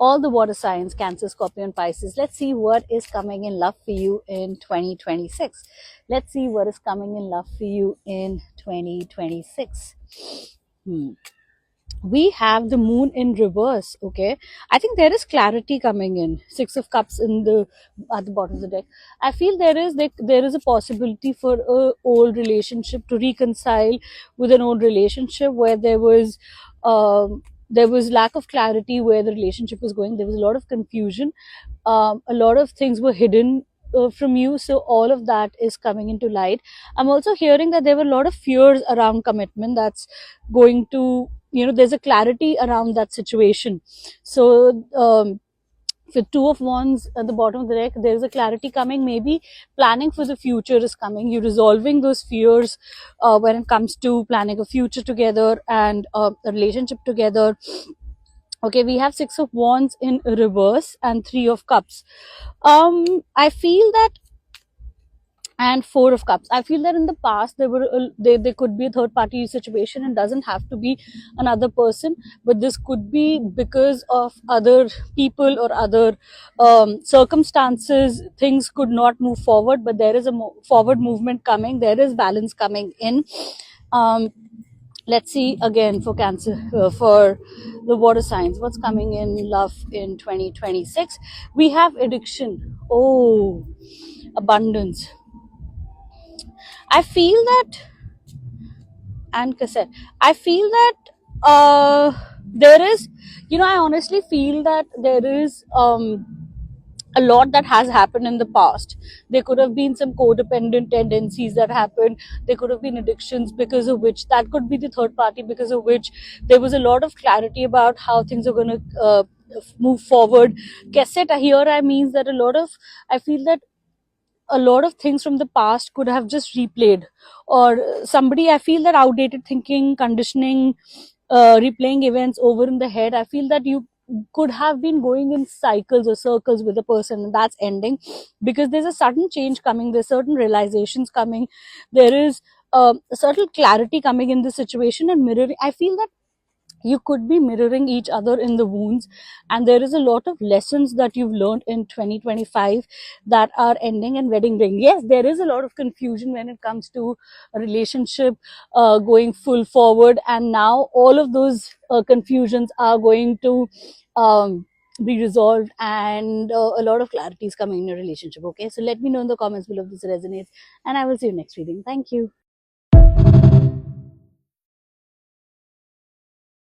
all the water signs, Cancer, Scorpio, and Pisces. Let's see what is coming in love for you in 2026. Let's see what is coming in love for you in 2026. We have the moon in reverse. Okay, I think there is clarity coming in. Six of Cups in the at the bottom of the deck. I feel there is a possibility for a old relationship to reconcile with an old relationship where there was lack of clarity where the relationship was going. There was a lot of confusion. A lot of things were hidden from you, so all of that is coming into light. I'm also hearing that there were a lot of fears around commitment that's going to, there's a clarity around that situation. So with Two of Wands at the bottom of the deck, there's a clarity coming. Maybe planning for the future is coming. You're resolving those fears when it comes to planning a future together and a relationship together. Okay, we have Six of Wands in reverse and Three of Cups. I feel that, and Four of Cups. I feel that in the past there could be a third party situation. It doesn't have to be another person, but this could be because of other people or other circumstances. Things could not move forward, but there is a forward movement coming. There is balance coming in. Let's see again for Cancer, for the water signs, what's coming in love in 2026. We have addiction. Oh, abundance. I feel that, and cassette. I feel that there is, I honestly feel that there is a lot that has happened in the past. There could have been some codependent tendencies that happened. There could have been addictions because of which that could be the third party, because of which there was a lot of clarity about how things are going to move forward. Cassette here, I means that I feel that a lot of things from the past could have just replayed, or somebody, I feel that outdated thinking, conditioning, replaying events over in the head. I feel that you could have been going in cycles or circles with a person, and that's ending because there's a sudden change coming. There's certain realizations coming. There is a certain clarity coming in the situation, and mirroring, I feel that you could be mirroring each other in the wounds, and there is a lot of lessons that you've learned in 2025 that are ending. And wedding ring, yes, there is a lot of confusion when it comes to a relationship going full forward, and now all of those confusions are going to be resolved, and a lot of clarity is coming in your relationship. Okay, so let me know in the comments below if this resonates, and I will see you next reading. Thank you.